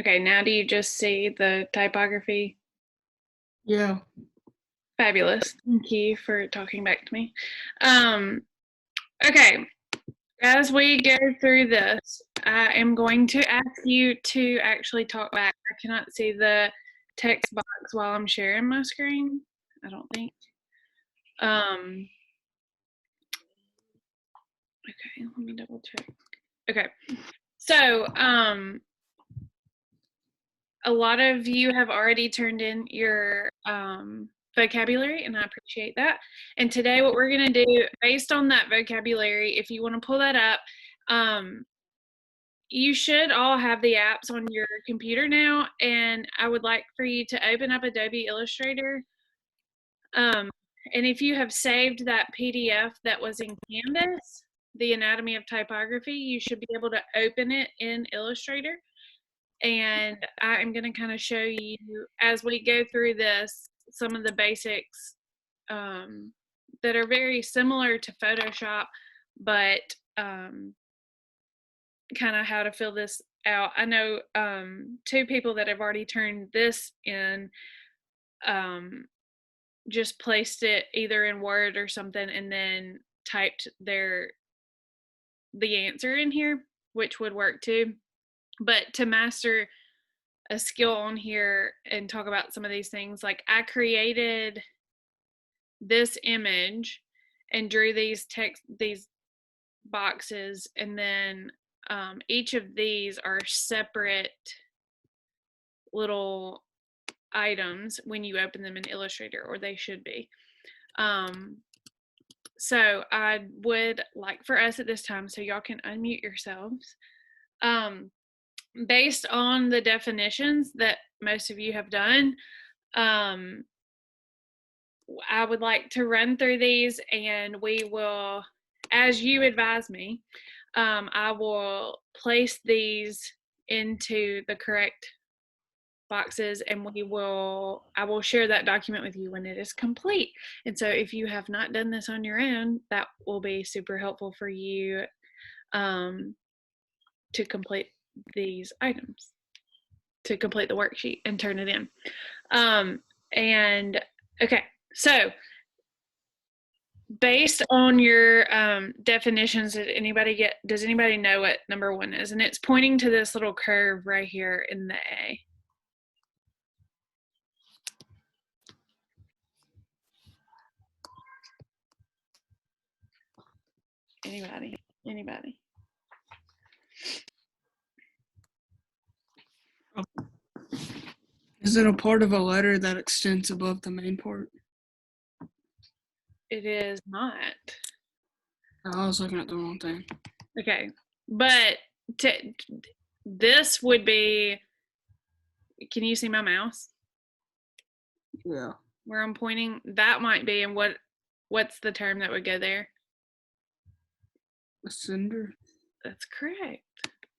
Okay, now do you just see the typography? Yeah. Fabulous. Thank you for talking back to me. Okay, as we go through this, I am going to ask you to actually talk back. I cannot see the text box while I'm sharing my screen, I don't think. Okay, let me double check. Okay, so a lot of you have already turned in your vocabulary, and I appreciate that. And today what we're going to do, based on that vocabulary, if you want to pull that up, you should all have the apps on your computer now, and I would like for you to open up Adobe Illustrator. And if you have saved that PDF that was in Canvas, the Anatomy of Typography, you should be able to open it in Illustrator. And I'm going to kind of show you, as we go through this, some of the basics that are very similar to Photoshop, but kind of how to fill this out. I know two people that have already turned this in, just placed it either in Word or something and then typed the answer in here, which would work too. But to master a skill on here and talk about some of these things, like I created this image and drew these boxes, and then each of these are separate little items when you open them in Illustrator, or they should be. So I would like for us at this time, so y'all can unmute yourselves, based on the definitions that most of you have done, I would like to run through these, and we will, as you advise me, I will place these into the correct boxes, and I will share that document with you when it is complete. And so if you have not done this on your own, that will be super helpful for you to complete these items, to complete the worksheet and turn it in. And okay, so based on your definitions, does anybody know what number 1 is? And it's pointing to this little curve right here in the A. Anybody? Is it a part of a letter that extends above the main part? It is not. I was looking at the wrong thing. Okay, but this would be, can you see my mouse? Yeah. Where I'm pointing, that might be, and what's the term that would go there? A cinder? That's correct.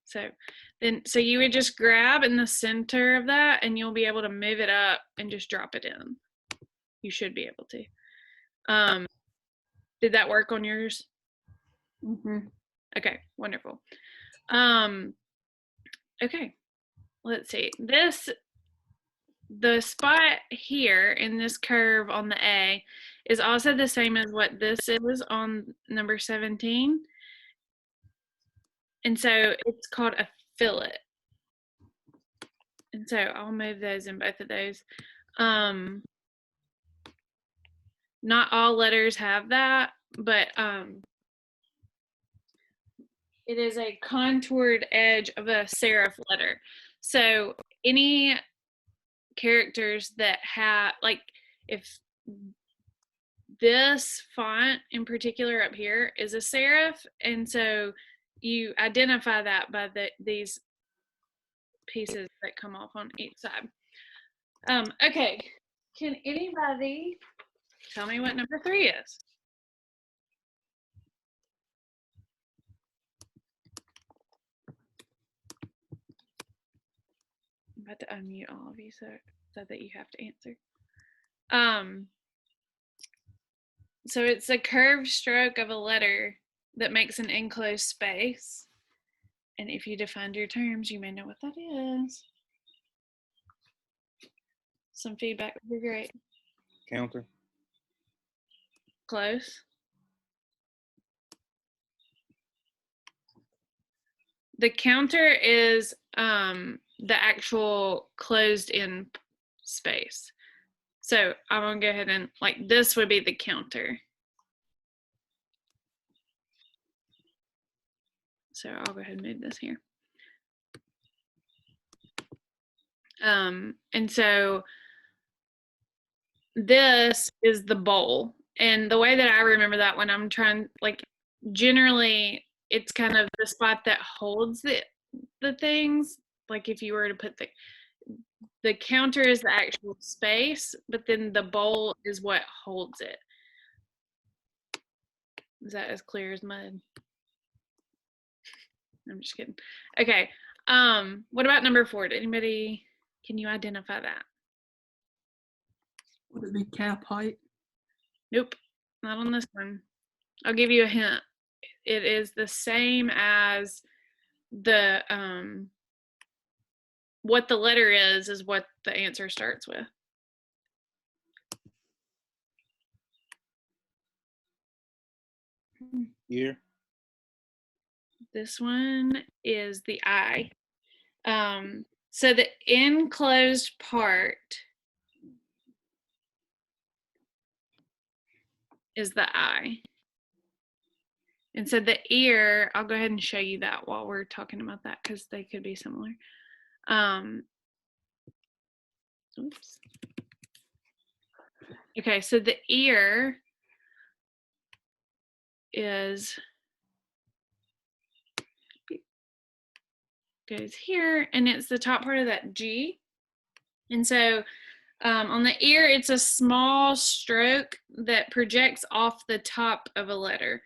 So you would just grab in the center of that, and you'll be able to move it up and just drop it in. You should be able to. Did that work on yours? Mm-hmm. Okay, wonderful. Okay, let's see. The spot here in this curve on the A is also the same as what this is on number 17. And so it's called a fillet. And so I'll move those in both of those. Not all letters have that, but it is a contoured edge of a serif letter. So any characters that have, like, if this font in particular up here is a serif, and so you identify that by these pieces that come off on each side. Okay, can anybody tell me what number 3 is? I'm about to unmute all of you so that you have to answer. So it's a curved stroke of a letter that makes an enclosed space. And if you defined your terms, you may know what that is. Some feedback would be great. Counter. Close. The counter is the actual closed in space. So I'm gonna go ahead and like this would be the counter. So I'll go ahead and move this here. And so this is the bowl. And the way that I remember that when I'm trying, like generally it's kind of the spot that holds the things. Like if you were to put the counter is the actual space, but then the bowl is what holds it. Is that as clear as mud? I'm just kidding. Okay. What about number 4? Did anybody, can you identify that? Would it be cap height? Nope, not on this one. I'll give you a hint. It is the same as the, what the letter is what the answer starts with. Year. This one is the I. So the enclosed part is the I. And so the ear, I'll go ahead and show you that while we're talking about that because they could be similar. Oops. Okay, so the ear goes here, and it's the top part of that G. And so on the ear, it's a small stroke that projects off the top of a letter.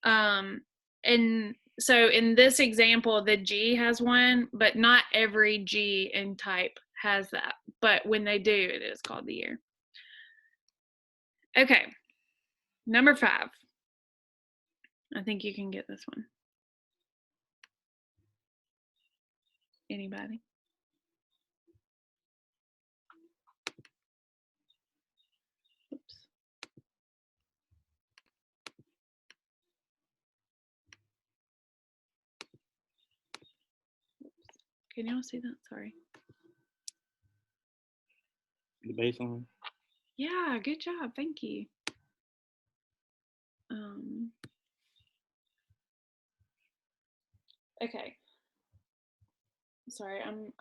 And so in this example, the G has one, but not every G in type has that. But when they do, it is called the ear. Okay, number 5. I think you can get this one. Anybody? Oops. Can y'all see that? Sorry. The baseline. Yeah, good job. Thank you. Okay. Sorry, I'm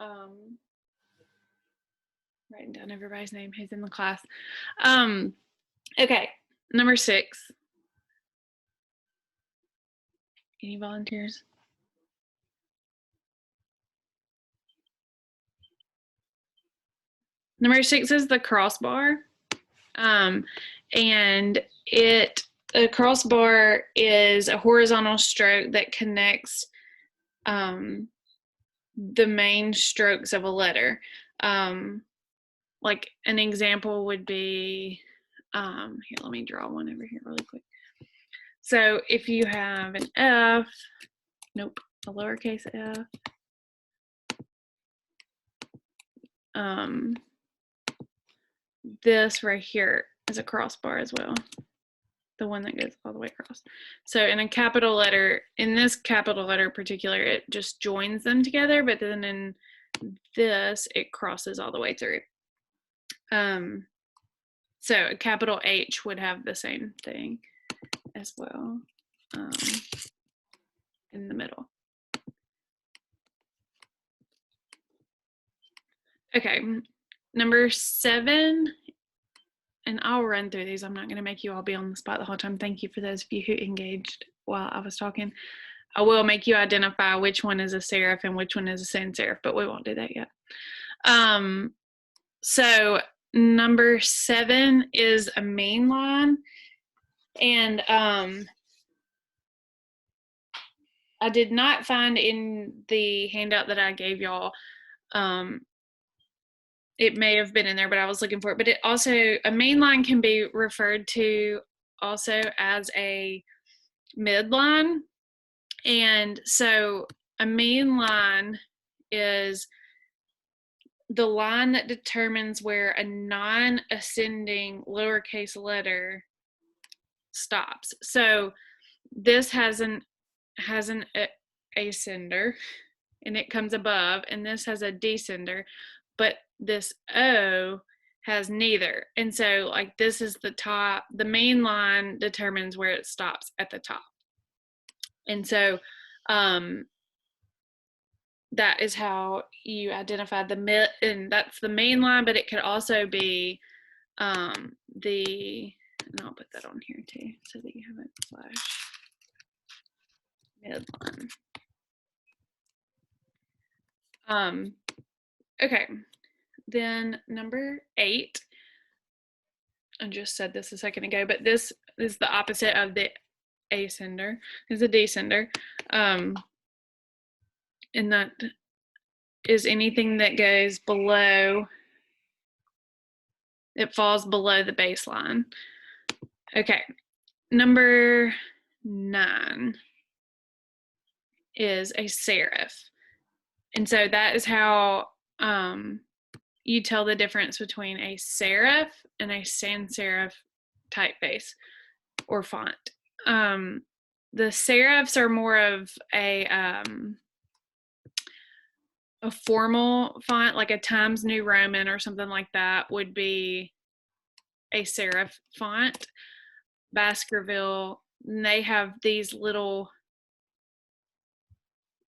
writing down everybody's name who's in the class. Okay, number 6. Any volunteers? Number 6 is the crossbar. And a crossbar is a horizontal stroke that connects the main strokes of a letter. Like an example would be, here, let me draw one over here really quick. So if you have an F, nope, a lowercase f, this right here is a crossbar as well, the one that goes all the way across. So in a capital letter, in this capital letter particular, it just joins them together, but then in this, it crosses all the way through. So a capital H would have the same thing as well, in the middle. Okay, number 7, and I'll run through these. I'm not going to make you all be on the spot the whole time. Thank you for those of you who engaged while I was talking. I will make you identify which one is a serif and which one is a sans serif, but we won't do that yet. So number 7 is a main line, and I did not find in the handout that I gave y'all, it may have been in there, but I was looking for it. But it also, a main line can be referred to also as a midline. And so a main line is the line that determines where a non-ascending lowercase letter stops. So this has an ascender and it comes above, and this has a descender, but this O has neither. And so like this is the top, the main line determines where it stops at the top. And so that is how you identify the mid, and that's the main line, but it could also be and I'll put that on here too so that you have it slash midline. Okay, then number 8, I just said this a second ago, but this is the opposite of the ascender, is a descender. And that is anything that goes below, it falls below the baseline. Okay, number 9 is a serif. And so that is how you tell the difference between a serif and a sans serif typeface or font. The serifs are more of a formal font, like a Times New Roman or something like that would be a serif font. Baskerville, they have these little,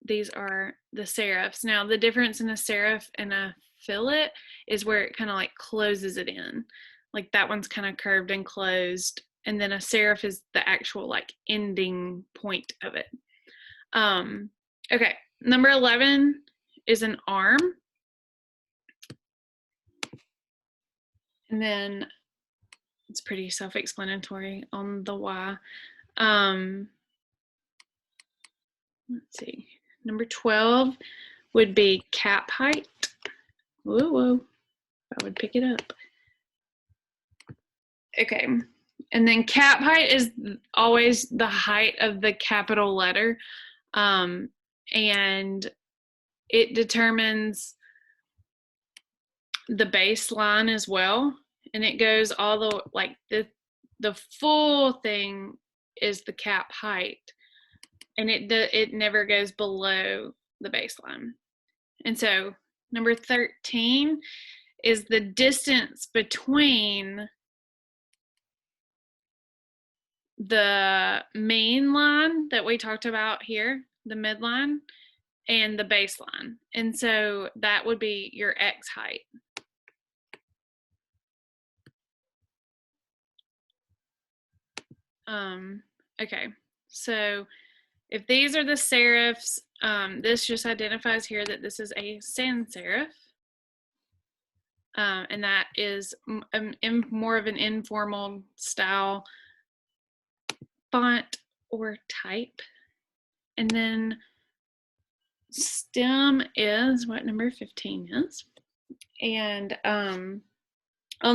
these are the serifs. Now the difference in a serif and a fillet is where it kind of like closes it in. Like that one's kind of curved and closed, and then a serif is the actual like ending point of it. Okay, number 11 is an arm. And then it's pretty self-explanatory on the Y. Let's see. Number 12 would be cap height. Whoa, whoa. I would pick it up. Okay. And then cap height is always the height of the capital letter. And it determines the baseline as well. And it goes all the, like the full thing is the cap height. And it never goes below the baseline. And so number 13 is the distance between the main line that we talked about here, the midline, and the baseline. And so that would be your X height. Okay, so if these are the serifs, this just identifies here that this is a sans serif. And that is more of an informal style font or type. And then stem is what number 15 is. And on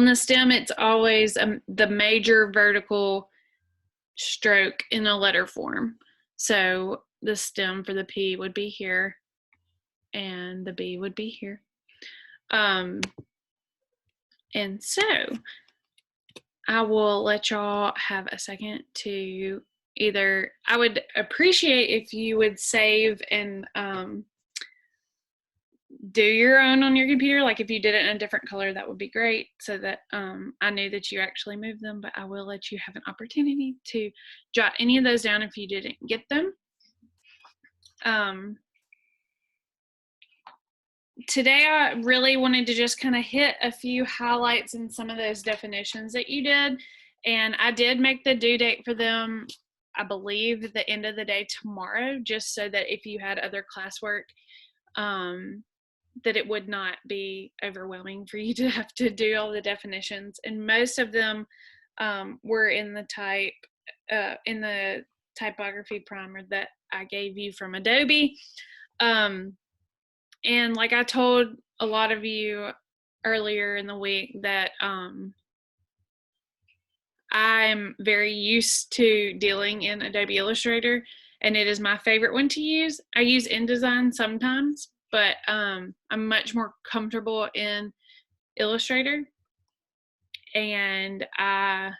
the stem, it's always the major vertical stroke in a letter form. So the stem for the P would be here, and the B would be here. And so I will let y'all have a second to either, I would appreciate if you would save and do your own on your computer. Like if you did it in a different color, that would be great, so that I knew that you actually moved them, but I will let you have an opportunity to jot any of those down if you didn't get them. Today I really wanted to just kind of hit a few highlights in some of those definitions that you did, and I did make the due date for them, I believe, at the end of the day tomorrow, just so that if you had other classwork, that it would not be overwhelming for you to have to do all the definitions. And most of them were in the typography primer that I gave you from Adobe. And like I told a lot of you earlier in the week that I'm very used to dealing in Adobe Illustrator, and it is my favorite one to use. I use InDesign sometimes, but I'm much more comfortable in Illustrator, and I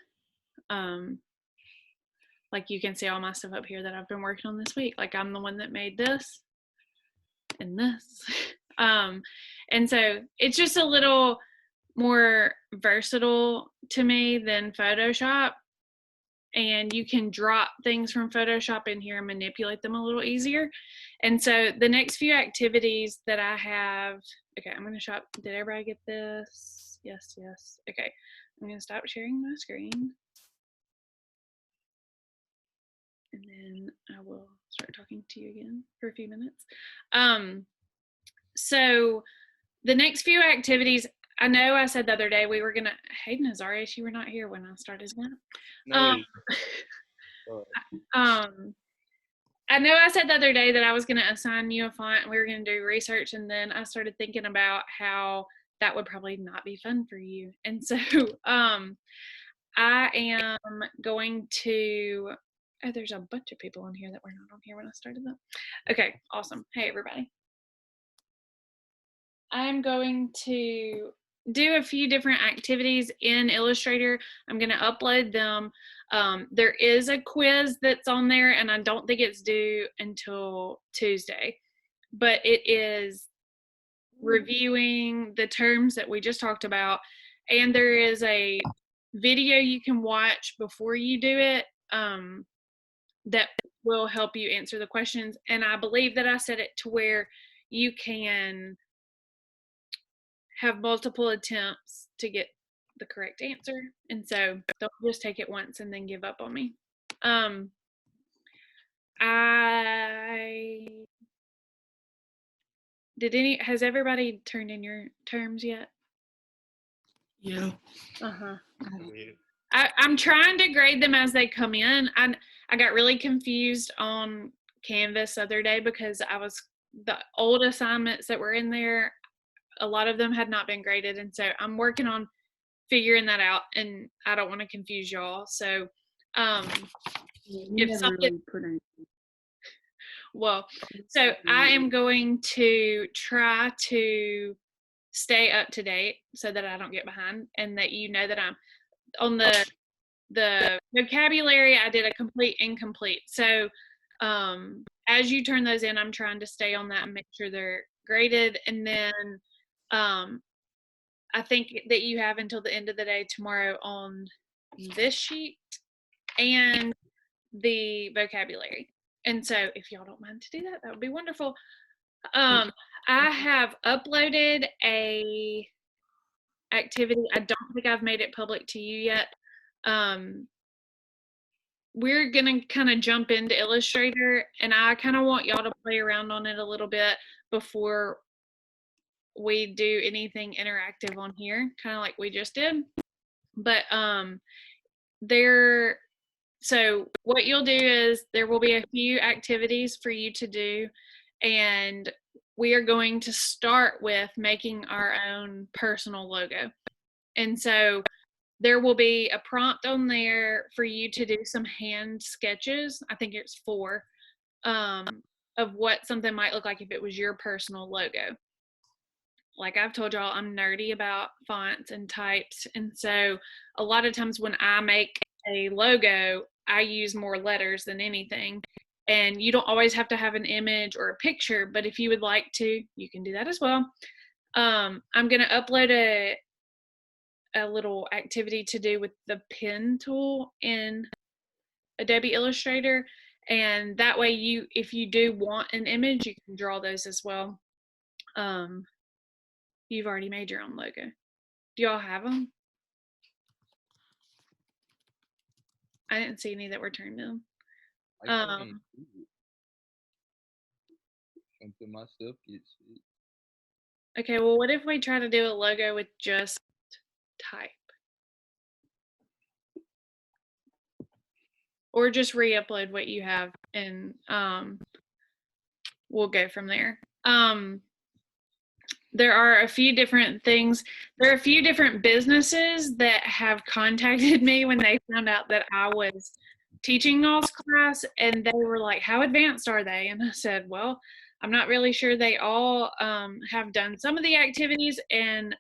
like you can see all my stuff up here that I've been working on this week. Like I'm the one that made this and this. And so it's just a little more versatile to me than Photoshop. And you can drop things from Photoshop in here and manipulate them a little easier. And so the next few activities that I have, okay, I'm gonna shop. Did everybody get this? Yes, yes. Okay, I'm gonna stop sharing my screen. And then I will start talking to you again for a few minutes. So the next few activities, I know I said the other day we were gonna, Hayden Azarius, you were not here when I started that. No. I know I said the other day that I was going to assign you a font and we were going to do research, and then I started thinking about how that would probably not be fun for you. And so I am going to, oh, there's a bunch of people on here that were not on here when I started them. Okay, awesome. Hey, everybody. I'm going to do a few different activities in Illustrator. I'm going to upload them. There is a quiz that's on there, and I don't think it's due until Tuesday, but it is reviewing the terms that we just talked about, and there is a video you can watch before you do it that will help you answer the questions. And I believe that I set it to where you can have multiple attempts to get the correct answer. And so don't just take it once and then give up on me. Has everybody turned in your terms yet? Yeah. I'm trying to grade them as they come in. I got really confused on Canvas the other day because the old assignments that were in there, a lot of them had not been graded, and so I'm working on figuring that out, and I don't want to confuse y'all. So if something, well, so I am going to try to stay up to date so that I don't get behind, and that you know that I'm on the vocabulary. I did a complete incomplete. So as you turn those in, I'm trying to stay on that and make sure they're graded. And then I think that you have until the end of the day tomorrow on this sheet and the vocabulary. And so if y'all don't mind to do that, that would be wonderful. I have uploaded a activity. I don't think I've made it public to you yet. We're gonna kind of jump into Illustrator, and I kind of want y'all to play around on it a little bit before we do anything interactive on here, kind of like we just did. But so what you'll do is there will be a few activities for you to do, and we are going to start with making our own personal logo. And so there will be a prompt on there for you to do some hand sketches. I think it's 4 of what something might look like if it was your personal logo. Like I've told y'all, I'm nerdy about fonts and types. And so a lot of times when I make a logo, I use more letters than anything. And you don't always have to have an image or a picture, but if you would like to, you can do that as well. I'm going to upload a little activity to do with the pen tool in Adobe Illustrator, and that way if you do want an image, you can draw those as well. You've already made your own logo. Do y'all have them? I didn't see any that were turned in. Something my stuff gets it. Okay, well, what if we try to do a logo with just type? Or just re-upload what you have, and we'll go from there. There are a few different things. There are a few different businesses that have contacted me when they found out that I was teaching y'all's class, and they were like, how advanced are they? And I said, well, I'm not really sure. They all have done some of the activities, and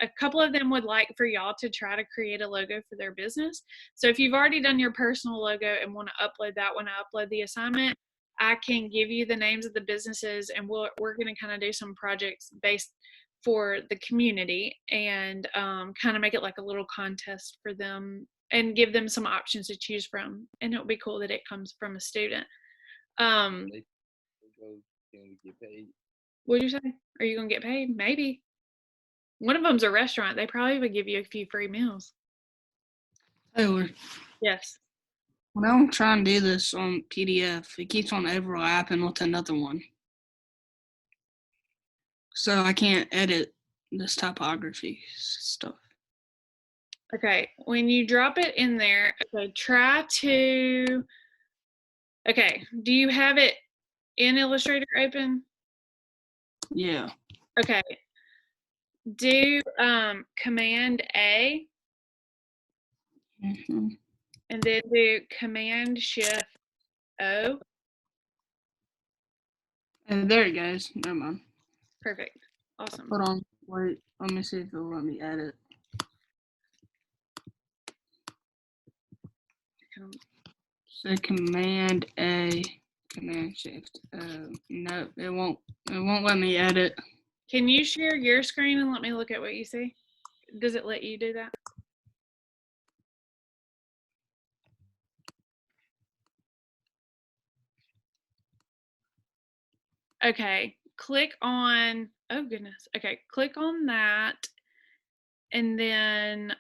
a couple of them would like for y'all to try to create a logo for their business. So if you've already done your personal logo and want to upload that when I upload the assignment, I can give you the names of the businesses, and we're going to kind of do some projects based for the community, and kind of make it like a little contest for them and give them some options to choose from. And it'll be cool that it comes from a student. Can we get paid? What did you say? Are you gonna get paid? Maybe. One of them's a restaurant. They probably would give you a few free meals. Taylor, Yes. when I'm trying to do this on PDF, it keeps on overlapping with another one. So I can't edit this typography stuff. Okay. When you drop it in there, okay, try to. Okay. Do you have it in Illustrator open? Yeah. Okay. Do Command A Mm-hmm. and then do Command Shift O. And there it goes. Never mind. Perfect. Awesome. Hold on. Wait. Let me see if it'll let me edit. So Command A, Command Shift. No, it won't. It won't let me edit. Can you share your screen and let me look at what you see? Does it let you do that? Okay, click on, oh goodness. Okay, click on that. And then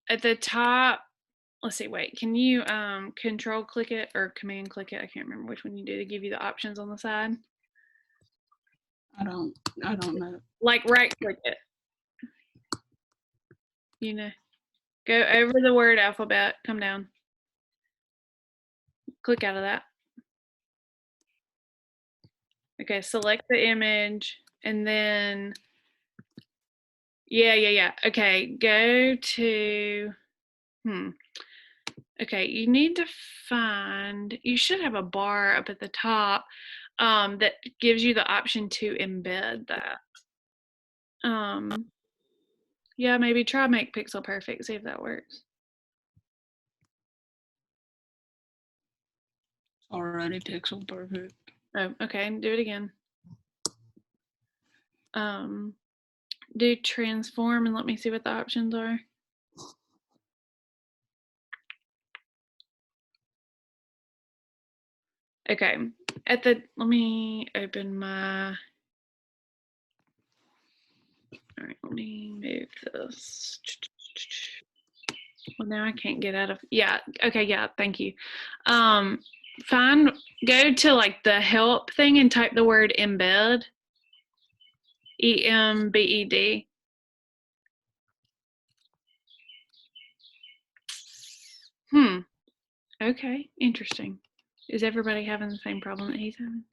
at the top, let's see, wait, can you control click it or command click it? I can't remember which one you do to give you the options on the side. I don't know. Like right click it. You know, go over the word alphabet, come down. Click out of that. Okay, select the image and then, yeah. Okay, go to, okay, you need to find, you should have a bar up at the top that gives you the option to embed that. Yeah, maybe try make pixel perfect, see if that works. Already pixel perfect. Oh, okay, do it again. Do transform and let me see what the options are. Okay, let me open my, all right, let me move this. Well, now I can't get out of, yeah, okay, yeah, thank you. Go to like the help thing and type the word embed, E-M-B-E-D. Okay, interesting. Is everybody having the same problem that he's having?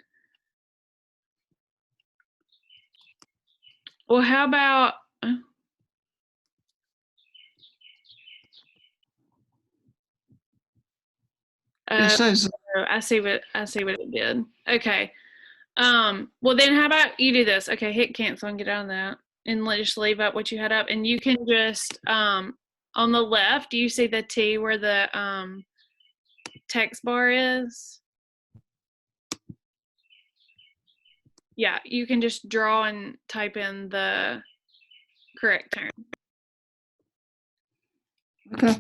Well, how about, It says I see what it did. Okay. Well then how about you do this? Okay, hit cancel and get out of that. And just leave up what you had up. And you can just on the left, do you see the T where the text bar is? Yeah, you can just draw and type in the correct term. okay.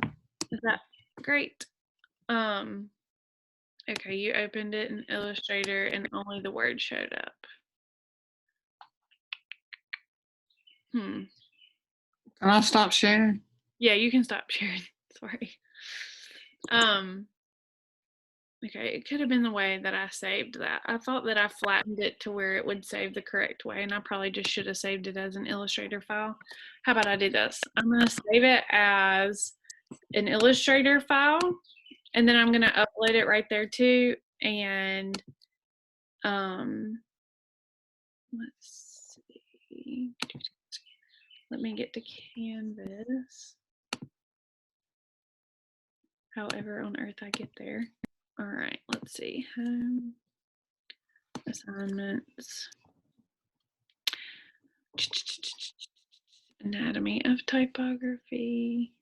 Is that great? Okay, you opened it in Illustrator and only the word showed up. Can I stop sharing? Yeah, you can stop sharing. Sorry. Okay, it could have been the way that I saved that. I thought that I flattened it to where it would save the correct way, and I probably just should have saved it as an Illustrator file. How about I do this? I'm going to save it as an Illustrator file, and then I'm going to upload it right there too. And let's see. Let me get to Canvas. however on earth I get there. All right, let's see. Home assignments. Anatomy of typography.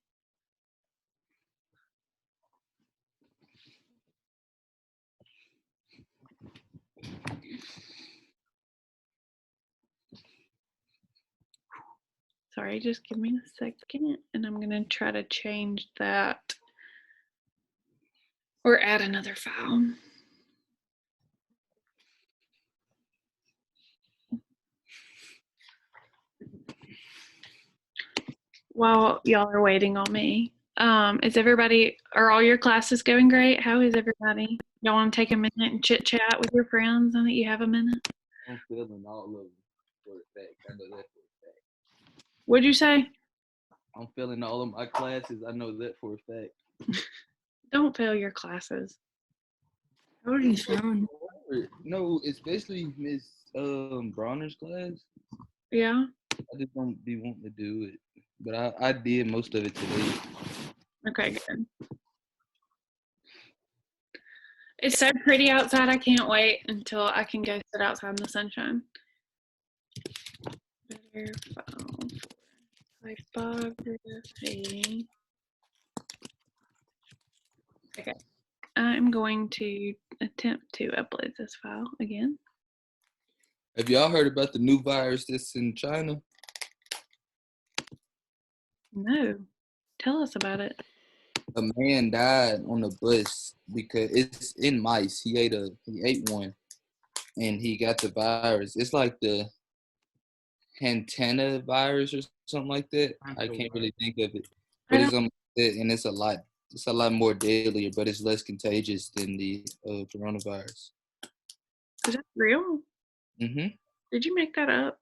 Sorry, just give me a second and I'm gonna try to change that or add another file. While y'all are waiting on me, are all your classes going great? How is everybody? Y'all want to take a minute and chit chat with your friends now that you have a minute? I'm feeling all of them for a fact. I know that for a fact. What'd you say? I'm feeling all of my classes. I know that for a fact. Don't fail your classes. How are you feeling? No, especially Miss Bronner's class. Yeah. I just don't be wanting to do it, but I did most of it today. Okay, good. It's so pretty outside. I can't wait until I can go sit outside in the sunshine. Better file for typography. Okay. I'm going to attempt to upload this file again. Have y'all heard about the new virus that's in China? No. Tell us about it. A man died on a bus because it's in mice. He ate one, and he got the virus. It's like the Hantana virus or something like that. I can't really think of it, but it's and it's a lot more deadlier, but it's less contagious than the coronavirus. Is that real? Mm-hmm. Did you make that up?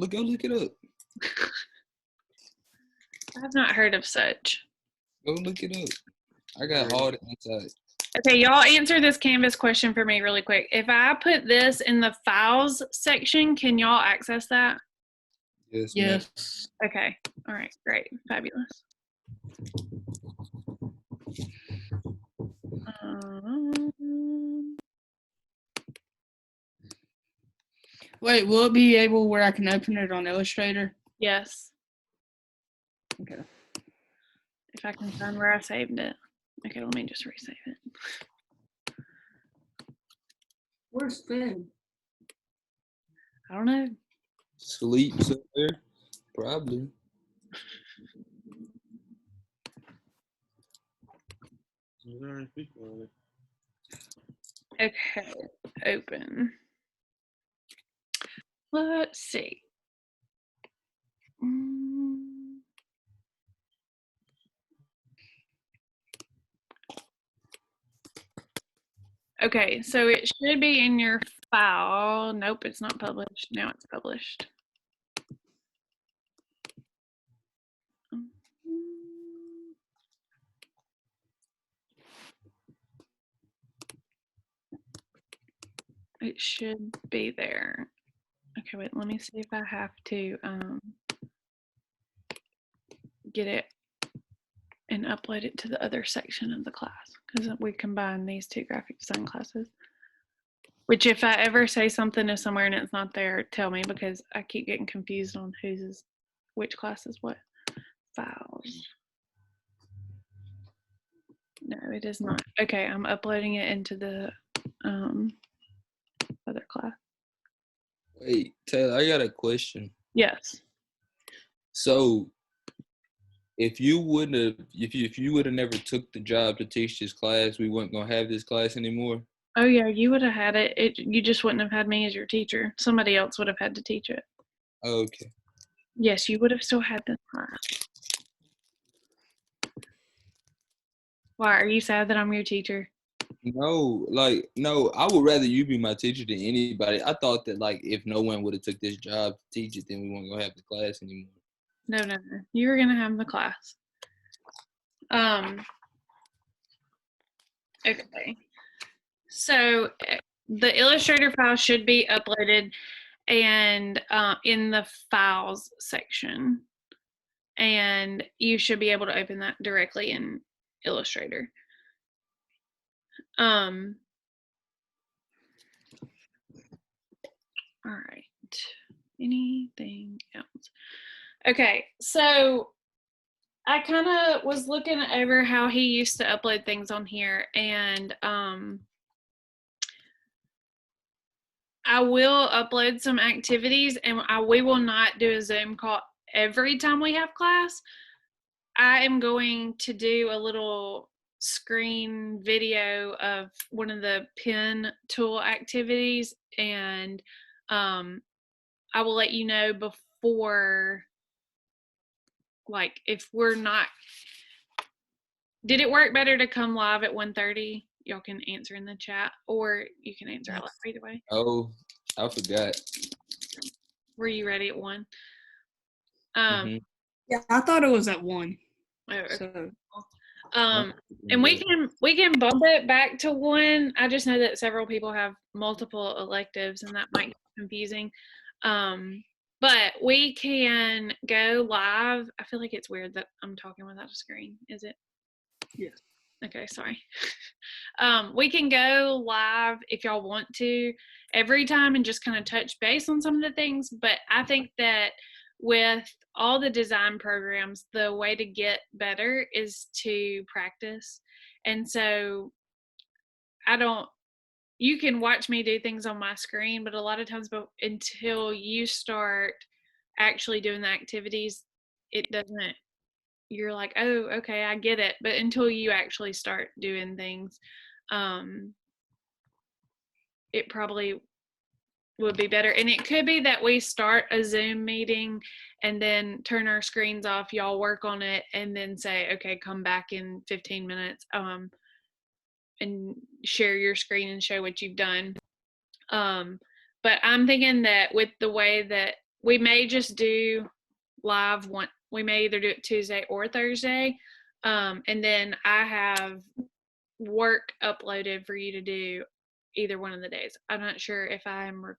Go look it up. I've not heard of such. Go look it up. I got all the insight. Okay, y'all answer this Canvas question for me really quick. If I put this in the files section, can y'all access that? Yes. Yes. Okay. All right. Great. Fabulous. Wait, will it be able where I can open it on Illustrator? Yes. Okay. If I can find where I saved it. Okay, let me just resave it. Where's Finn? I don't know. Sleep somewhere? Probably. Okay, open. Let's see. Okay, so it should be in your file. Nope, it's not published. Now it's published. It should be there. Okay, wait, let me see if I have to get it and upload it to the other section of the class because we combine these two graphic design classes. Which if I ever say something is somewhere and it's not there, tell me because I keep getting confused on which class is what. Files. No, it is not. Okay, I'm uploading it into the other class. Wait, Taylor, I got a question. Yes. So, if you would have never took the job to teach this class, we weren't gonna have this class anymore. Oh yeah, you would have had it. You just wouldn't have had me as your teacher. Somebody else would have had to teach it. Okay. Yes, you would have still had this class. Why are you sad that I'm your teacher? No, I would rather you be my teacher than anybody. I thought that if no one would have took this job to teach it, then we weren't gonna have the class anymore. No. You were gonna have the class. Okay. So the Illustrator file should be uploaded and in the files section. And you should be able to open that directly in Illustrator. All right. Anything else? Okay, so I kind of was looking over how he used to upload things on here, and I will upload some activities, and we will not do a Zoom call every time we have class. I am going to do a little screen video of one of the pen tool activities, and I will let you know before, like, if we're not. Did it work better to come live at 1:30? Y'all can answer in the chat, or you can answer out loud either way. Oh, I forgot. Were you ready at 1? Yeah, I thought it was at 1. Okay. So. And we can bump it back to 1. I just know that several people have multiple electives, and that might get confusing. But we can go live. I feel like it's weird that I'm talking without a screen. Is it? Yes. Okay, sorry. We can go live if y'all want to every time and just kind of touch base on some of the things. But I think that with all the design programs, the way to get better is to practice. And so you can watch me do things on my screen, but a lot of times until you start actually doing the activities, it doesn't, you're like, oh, okay, I get it. But until you actually start doing things, it probably would be better. And it could be that we start a Zoom meeting and then turn our screens off, y'all work on it, and then say, okay, come back in 15 minutes and share your screen and show what you've done. But I'm thinking that with the way that we may just do live one, we may either do it Tuesday or Thursday. And then I have work uploaded for you to do either one of the days. I'm not sure if I'm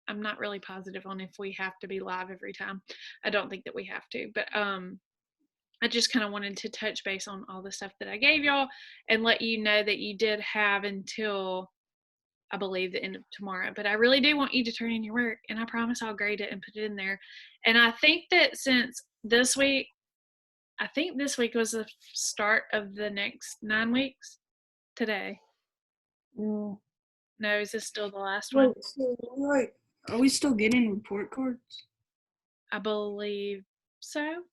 not really positive on if we have to be live every time. I don't think that we have to, but I just kind of wanted to touch base on all the stuff that I gave y'all and let you know that you did have until, I believe, the end of tomorrow. But I really do want you to turn in your work, and I promise I'll grade it and put it in there. And I think that since this week was the start of the next 9 weeks today. No, is this still the last one? Wait, are we still getting report cards? I believe so.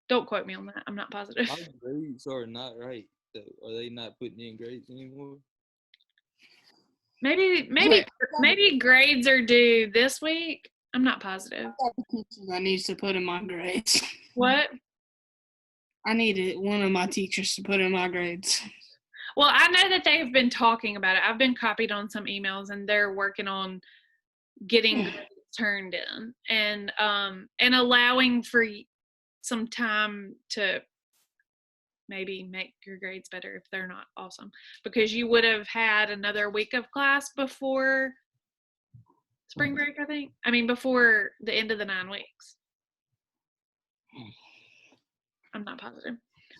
Don't quote me on that. I'm not positive. My grades are not right. Are they not putting in grades anymore? Maybe grades are due this week. I'm not positive. I need to put in my grades. What? I needed one of my teachers to put in my grades. Well, I know that they've been talking about it. I've been copied on some emails, and they're working on getting grades turned in and allowing for some time to maybe make your grades better if they're not awesome, because you would have had another week of class before spring break, I mean before the end of the 9 weeks. I'm not positive.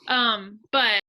But